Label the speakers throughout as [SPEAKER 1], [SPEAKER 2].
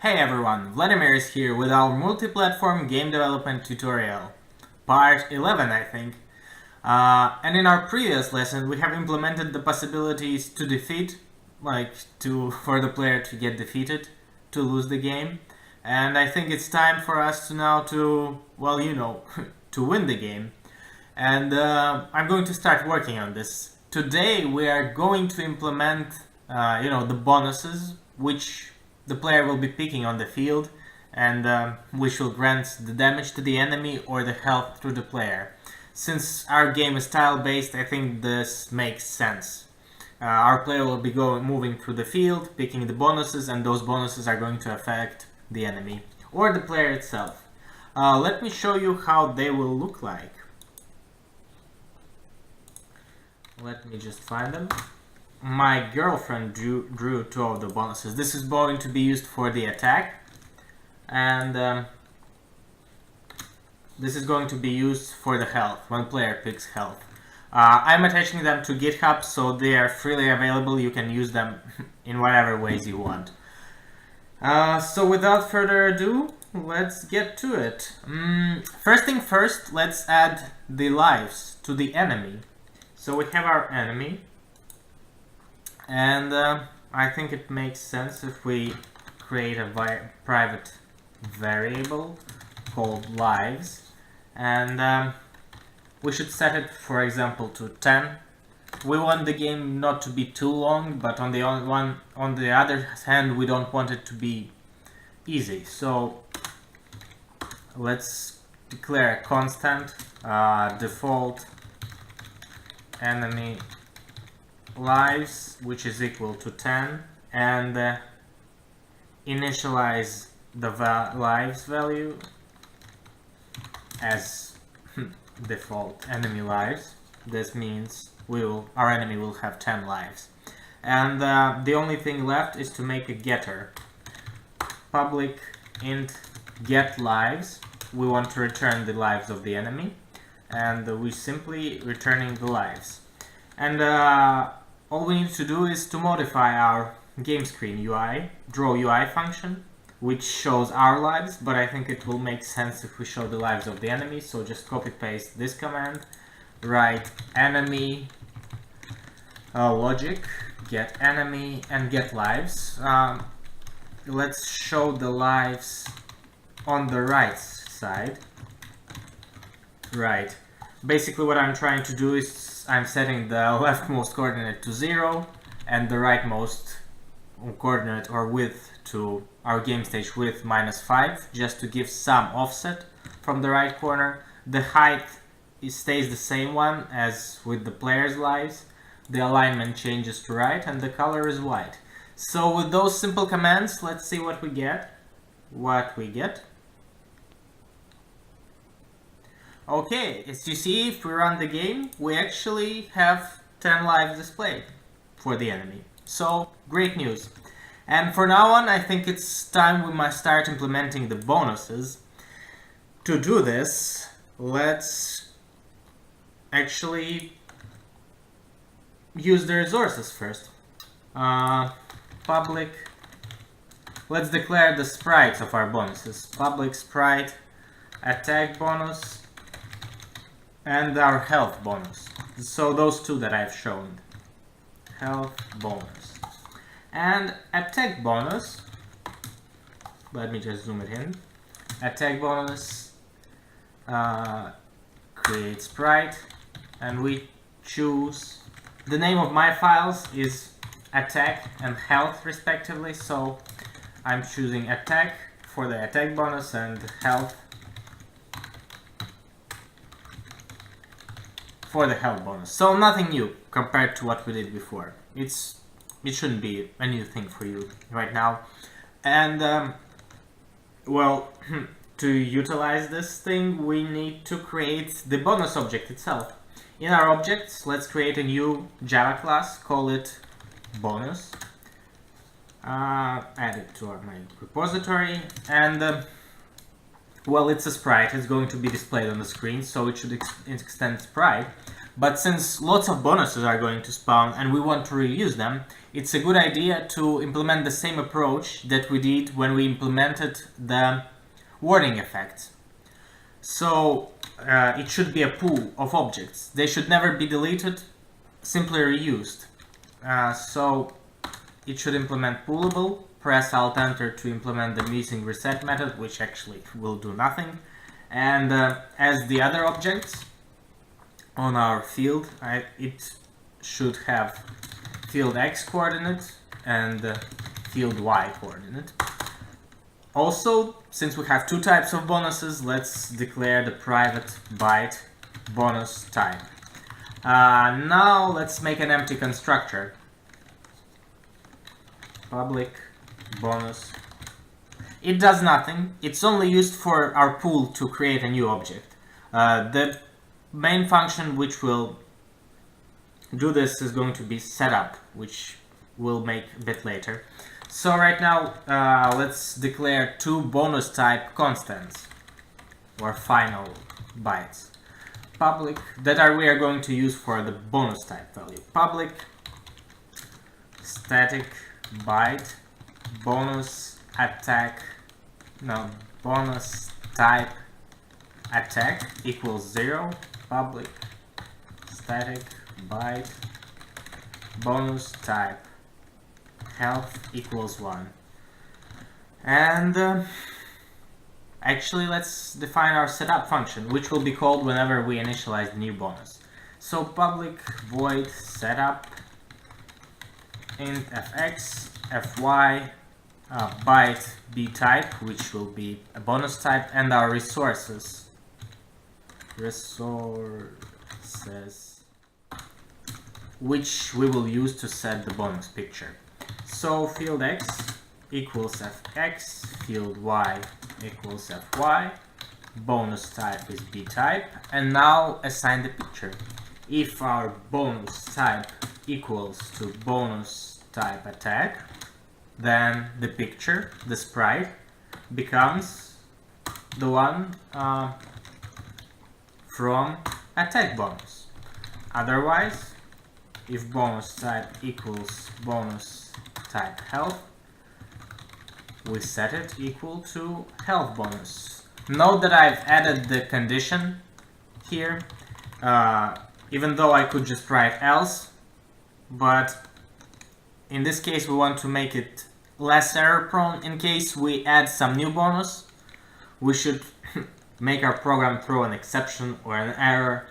[SPEAKER 1] Hey everyone, Vladimir is here with our multi-platform game development tutorial, part 11 I think. And in our previous lesson we have implemented the possibilities to defeat, for the player to get defeated, to lose the game. And I think it's time for us to now to to win the game. And I'm going to start working on this. Today we are going to implement, the bonuses which the player will be picking on the field, and which will grant the damage to the enemy or the health to the player. Since our game is tile-based, I think this makes sense. Our player will be moving through the field, picking the bonuses, and those bonuses are going to affect the enemy or the player itself. Let me show you how they will look like. Let me just find them. My girlfriend drew two of the bonuses. This is going to be used for the attack, and this is going to be used for the health, when player picks health. I'm attaching them to GitHub, so they are freely available. You can use them in whatever ways you want. So without further ado, let's get to it. First thing first, let's add the lives to the enemy. So we have our enemy. And I think it makes sense if we create a private variable called lives, and we should set it, for example, to 10. We want the game not to be too long, but on the other hand, we don't want it to be easy. So let's declare a constant default enemy lives, which is equal to 10, and initialize the lives value as default enemy lives. This means our enemy will have 10 lives, and the only thing left is to make a getter. Public int get lives. We want to return the lives of the enemy, and we simply returning the lives. And all we need to do is to modify our game screen UI, draw UI function, which shows our lives, but I think it will make sense if we show the lives of the enemy. So just copy paste this command, write enemy logic, get enemy, and get lives. Let's show the lives on the right side. Right. Basically what I'm trying to do is I'm setting the leftmost coordinate to 0 and the rightmost coordinate or width to our game stage width -5, just to give some offset from the right corner. The height stays the same one as with the player's lives. The alignment changes to right and the color is white. So with those simple commands, let's see what we get. Okay, as you see, if we run the game, we actually have 10 lives displayed for the enemy. So, great news. And for now on, I think it's time we must start implementing the bonuses. To do this, let's actually use the resources first. Public, let's declare the sprites of our bonuses. Public sprite, attack bonus, and our health bonus. So those two that I've shown. Health bonus. And attack bonus, let me just zoom it in. Attack bonus, create sprite, and we choose, the name of my files is attack and health respectively, so I'm choosing attack for the attack bonus and health for the health bonus. So nothing new compared to what we did before. It shouldn't be a new thing for you right now. And to utilize this thing, we need to create the bonus object itself. In our objects, let's create a new Java class, call it bonus. Add it to my repository, and it's a sprite. It's going to be displayed on the screen, so it should extend sprite. But since lots of bonuses are going to spawn and we want to reuse them, it's a good idea to implement the same approach that we did when we implemented the warning effects. So it should be a pool of objects. They should never be deleted, simply reused. So it should implement poolable. Press Alt Enter to implement the missing reset method, which actually will do nothing. And as the other objects on our field, it should have field X coordinate and field Y coordinate. Also, since we have two types of bonuses, let's declare the private byte bonus type. Now let's make an empty constructor. Public bonus. It does nothing. It's only used for our pool to create a new object. The main function which will do this is going to be setup, which we'll make a bit later. So right now, let's declare two bonus type constants, or final bytes. Public, that we are going to use for the bonus type value. Public static byte bonus type attack equals 0. Public static byte bonus type health equals 1. And actually let's define our setup function, which will be called whenever we initialize the new bonus. So public void setup int fx fy byte b type, which will be a bonus type, and our resources which we will use to set the bonus picture. So field x equals fx, field y equals fy, bonus type is b type, and now assign the picture. If our bonus type equals to bonus type attack, then the picture, the sprite, becomes the one from attack bonus. Otherwise, if bonus type equals bonus type health, we set it equal to health bonus. Note that I've added the condition here, even though I could just write else, but in this case we want to make it less error prone. In case we add some new bonus, we should make our program throw an exception or an error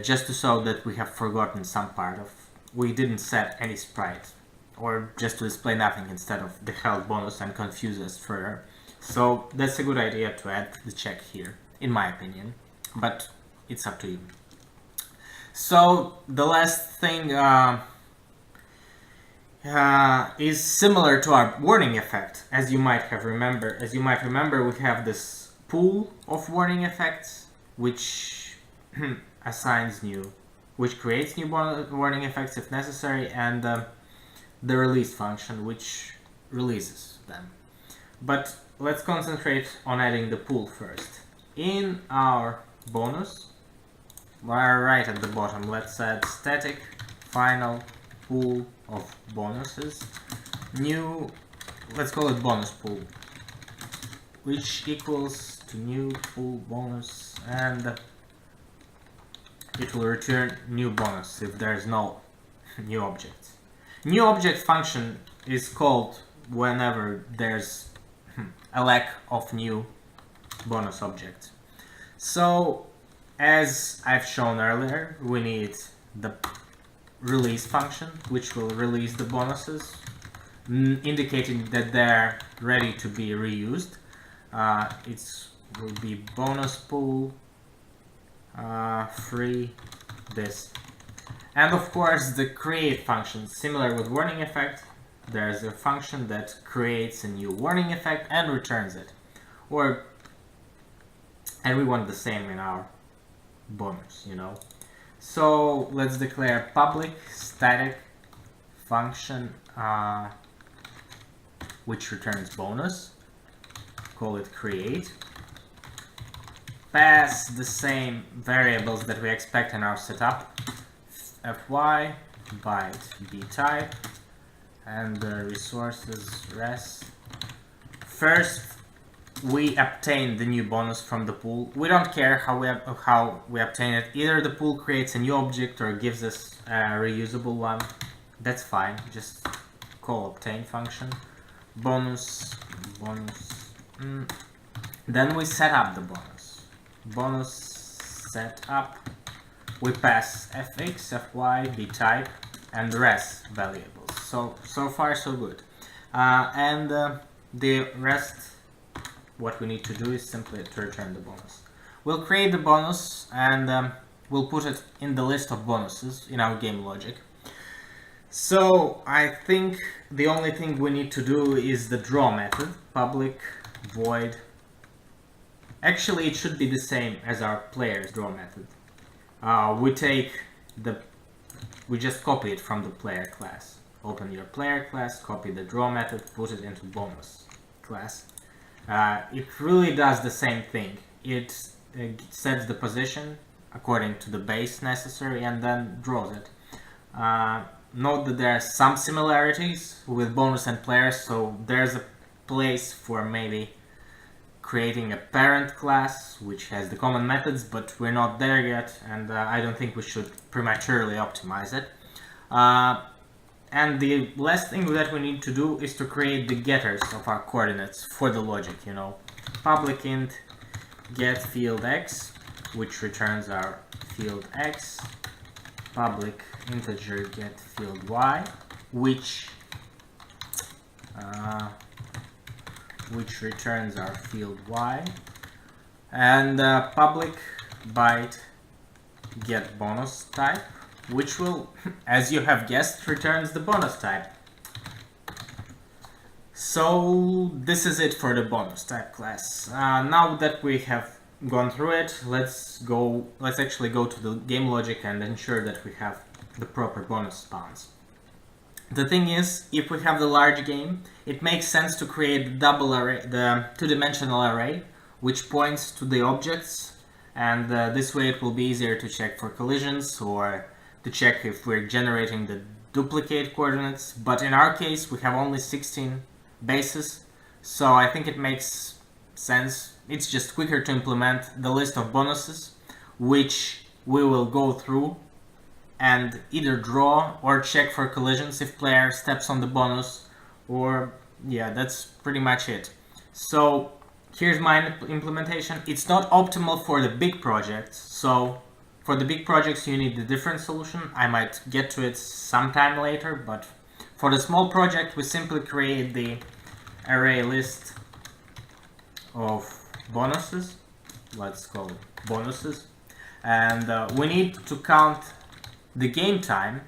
[SPEAKER 1] just to show that we have forgotten some part of, we didn't set any sprite, or just to display nothing instead of the health bonus and confuse us further. So that's a good idea to add the check here, in my opinion, but it's up to you. So the last thing is similar to our warning effect. As you might remember, we have this pool of warning effects, which creates new warning effects if necessary, and the release function, which releases them. But let's concentrate on adding the pool first. In our bonus, right at the bottom, let's add static final pool of bonuses. New, let's call it bonus pool, which equals to new pool bonus, and it will return new bonus if there is no new object. New object function is called whenever there's a lack of new bonus object. So as I've shown earlier, we need the release function, which will release the bonuses, indicating that they're ready to be reused. It will be bonus pool free this. And of course the create function, similar with warning effect, there's a function that creates a new warning effect and returns it. And we want the same in our bonus, you know. So let's declare public static function which returns bonus, call it create, pass the same variables that we expect in our setup, fy byte b type and the resources res. First, we obtain the new bonus from the pool. We don't care how we obtain it. Either the pool creates a new object or gives us a reusable one. That's fine. Just call obtain function. Bonus. Then we set up the bonus. Bonus set up. We pass fx, fy, b type, and res variables. So far so good. The rest, what we need to do is simply to return the bonus. We'll create the bonus and we'll put it in the list of bonuses in our game logic. So I think the only thing we need to do is the draw method, public void. Actually, it should be the same as our player's draw method. We just copy it from the player class. Open your player class, copy the draw method, put it into bonus class. It really does the same thing. It sets the position according to the base necessary and then draws it. Note that there are some similarities with bonus and players, so there's a place for maybe creating a parent class which has the common methods, but we're not there yet, and I don't think we should prematurely optimize it. And the last thing that we need to do is to create the getters of our coordinates for the logic, you know. Public int get field x, which returns our field x. Public integer get field y, which returns our field y. And public byte get bonus type, which will, as you have guessed, returns the bonus type. So this is it for the bonus type class. Now that we have gone through it, let's actually go to the game logic and ensure that we have the proper bonus spawns. The thing is, if we have the large game, it makes sense to create the double array, the two-dimensional array, which points to the objects, and this way it will be easier to check for collisions or to check if we're generating the duplicate coordinates. But in our case, we have only 16 bases, so I think it makes sense. It's just quicker to implement the list of bonuses, which we will go through and either draw or check for collisions if player steps on the bonus, or yeah, that's pretty much it. So here's my implementation. It's not optimal for the big projects, so for the big projects you need a different solution. I might get to it sometime later, but for the small project we simply create the array list of bonuses. Let's call it bonuses, and we need to count the game time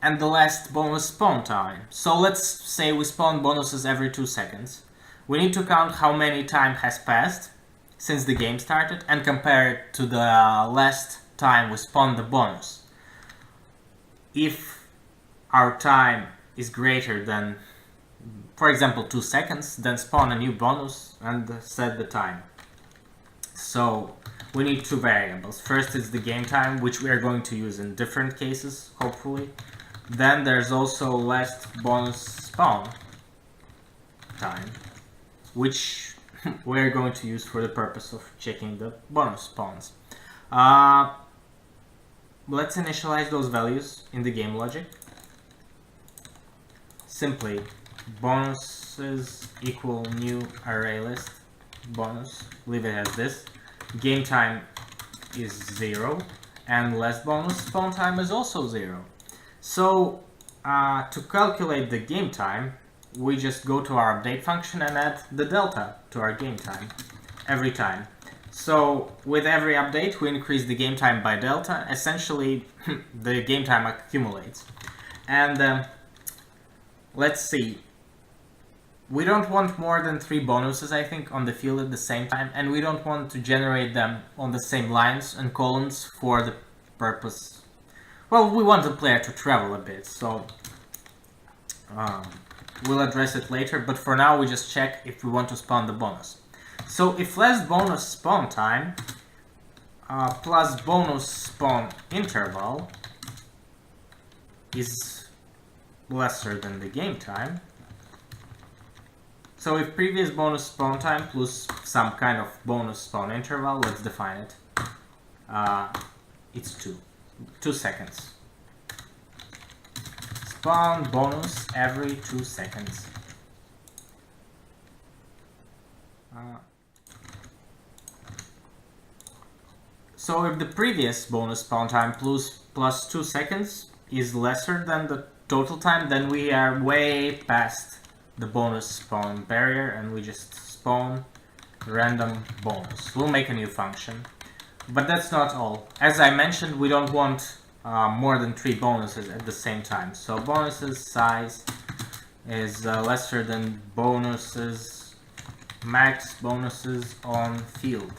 [SPEAKER 1] and the last bonus spawn time. So let's say we spawn bonuses every 2 seconds. We need to count how many time has passed since the game started and compare it to the last time we spawned the bonus. If our time is greater than, for example, 2 seconds, then spawn a new bonus and set the time. So we need two variables. First is the game time, which we are going to use in different cases, hopefully. Then there's also last bonus spawn time, which we're going to use for the purpose of checking the bonus spawns. Let's initialize those values in the game logic. Simply bonuses equal new array list bonus, leave it as this. Game time is 0 and last bonus spawn time is also 0. So to calculate the game time, we just go to our update function and add the delta to our game time every time. So with every update we increase the game time by delta. Essentially the game time accumulates. And let's see, we don't want more than 3 bonuses, I think, on the field at the same time, and we don't want to generate them on the same lines and columns for the purpose. Well, we want the player to travel a bit, so we'll address it later, but for now we just check if we want to spawn the bonus. So if last bonus spawn time plus bonus spawn interval is lesser than the game time. So if previous bonus spawn time plus some kind of bonus spawn interval, let's define it. It's 2 seconds. Spawn bonus every 2 seconds. So if the previous bonus spawn time plus 2 seconds is lesser than the total time, then we are way past the bonus spawn barrier and we just spawn random bonus. We'll make a new function. But that's not all. As I mentioned, we don't want more than 3 bonuses at the same time. So bonuses size is lesser than bonuses, max bonuses on field.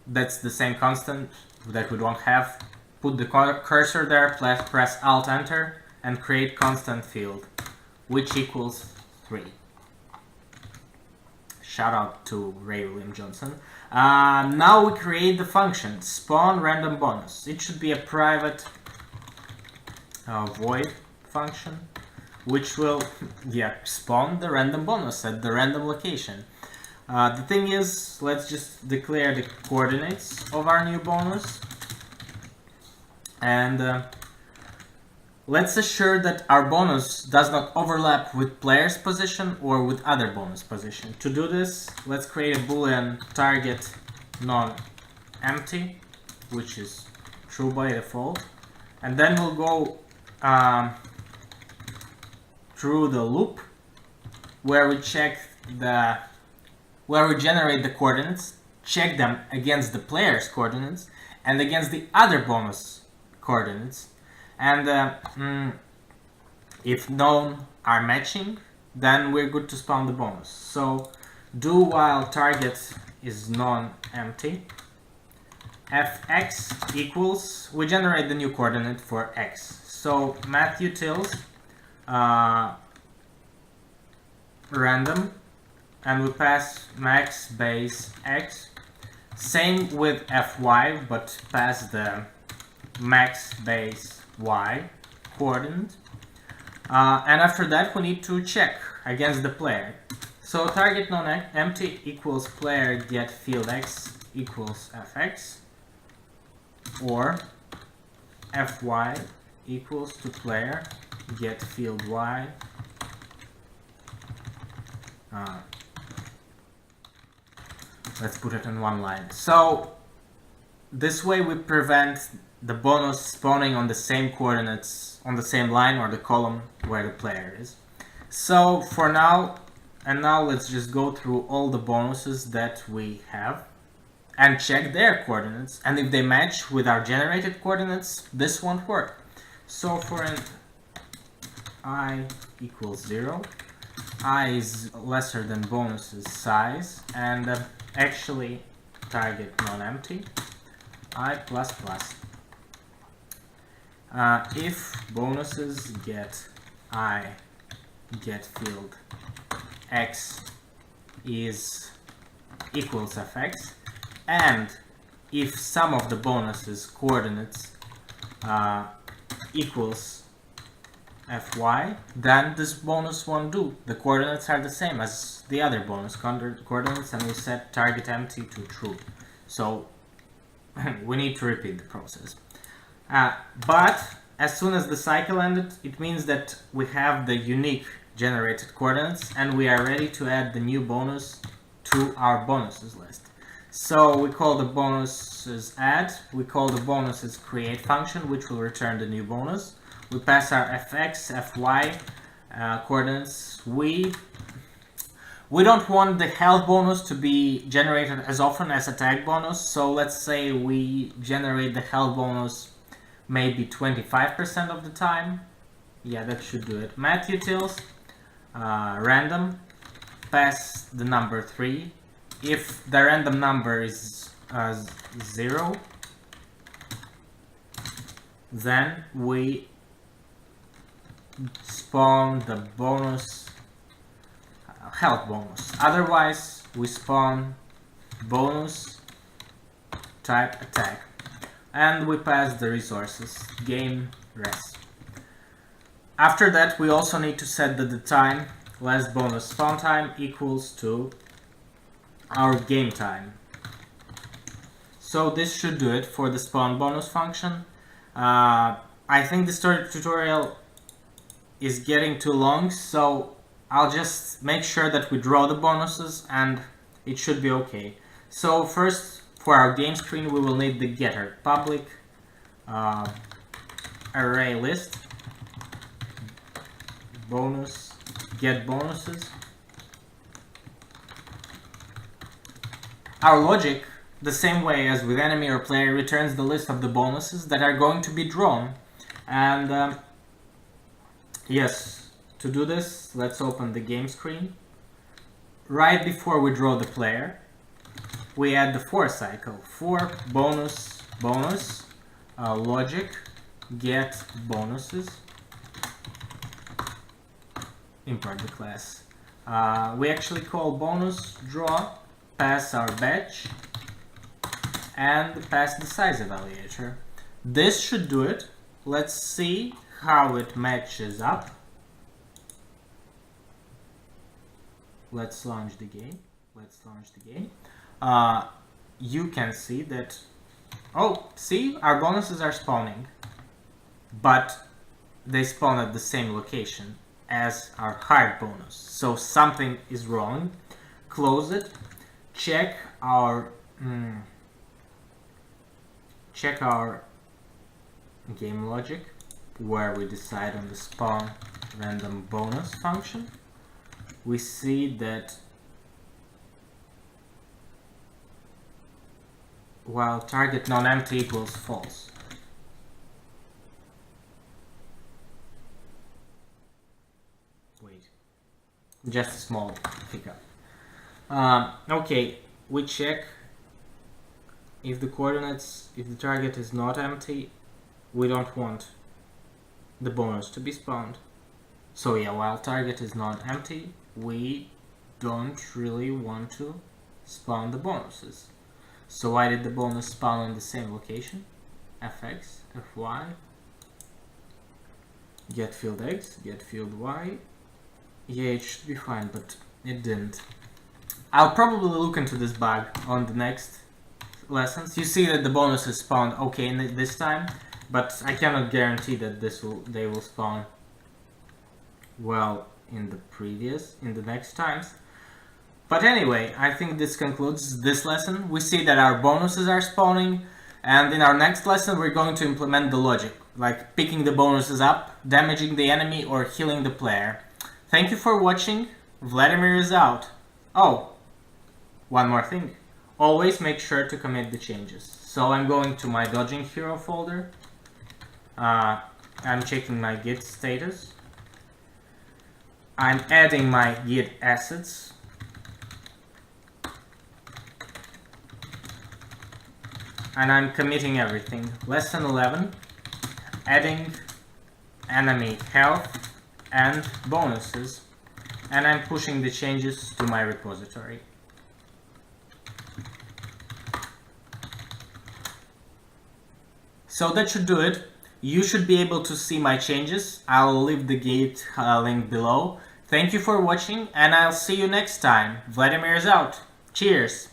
[SPEAKER 1] That's the same constant that we don't have. Put the cursor there, press Alt Enter, and create constant field, which equals 3. Shout out to Ray William Johnson. Now we create the function spawn random bonus. It should be a private void function, which will spawn the random bonus at the random location. The thing is, let's just declare the coordinates of our new bonus, and let's assure that our bonus does not overlap with player's position or with other bonus position. To do this, let's create a boolean target non-empty, which is true by default, and then we'll go through the loop where we generate the coordinates, check them against the player's coordinates and against the other bonus coordinates, and if none are matching, then we're good to spawn the bonus. So do while target is non-empty, fx equals, we generate the new coordinate for x. So mathutils random, and we pass max base x. Same with fy, but pass the max base y coordinate. And after that we need to check against the player. So target non-empty equals player get field x equals fx, or fy equals to player get field y let's put it in one line. So this way we prevent the bonus spawning on the same coordinates on the same line or the column where the player is. So for now, let's just go through all the bonuses that we have and check their coordinates, and if they match with our generated coordinates, this won't work. So for int I equals 0, I is lesser than bonus's size, and actually target non-empty, I plus plus. If bonuses get I get field x is equals fx, and if sum of the bonuses coordinates equals fy, then this bonus won't do. The coordinates are the same as the other bonus coordinates, and we set target empty to true. So we need to repeat the process. But as soon as the cycle ended, it means that we have the unique generated coordinates and we are ready to add the new bonus to our bonuses list. So we call the bonuses add, we call the bonuses create function, which will return the new bonus. We pass our fx, fy coordinates. We don't want the health bonus to be generated as often as attack bonus, so let's say we generate the health bonus maybe 25% of the time. Yeah, that should do it. Mathutils random, pass the number 3. If the random number is 0, then we spawn the bonus health bonus. Otherwise we spawn bonus type attack, and we pass the resources game res. After that, we also need to set that the time last bonus spawn time equals to our game time. So this should do it for the spawn bonus function. I think this tutorial is getting too long, so I'll just make sure that we draw the bonuses and it should be okay. So first, for our game screen, we will need the getter, public array list, bonus, get bonuses. Our logic, the same way as with enemy or player, returns the list of the bonuses that are going to be drawn. And yes, to do this, let's open the game screen. Right before we draw the player, we add the for cycle. For bonus, logic, get bonuses, import the class. We actually call bonus draw, pass our batch, and pass the size evaluator. This should do it. Let's see how it matches up. Let's launch the game. You can see that, oh, see, our bonuses are spawning, but they spawn at the same location as our hard bonus. So something is wrong. Close it. Check our game logic, where we decide on the spawn random bonus function. We see that while target non-empty equals false. Wait, just a small hiccup. Okay, we check if the coordinates, if the target is not empty, we don't want the bonus to be spawned. So yeah, while target is not empty, we don't really want to spawn the bonuses. So why did the bonus spawn on the same location? fx, fy, get field x, get field y. Yeah, it should be fine, but it didn't. I'll probably look into this bug on the next lessons. You see that the bonus is spawned okay this time, but I cannot guarantee that they will spawn well in the next times. But anyway, I think this concludes this lesson. We see that our bonuses are spawning, and in our next lesson we're going to implement the logic, like picking the bonuses up, damaging the enemy, or healing the player. Thank you for watching. Vladimir is out. Oh, one more thing. Always make sure to commit the changes. So I'm going to my dodging hero folder. I'm checking my git status. I'm adding my git assets. And I'm committing everything. Lesson 11, adding enemy health and bonuses. And I'm pushing the changes to my repository. So that should do it. You should be able to see my changes. I'll leave the Git link below. Thank you for watching, and I'll see you next time. Vladimir is out. Cheers!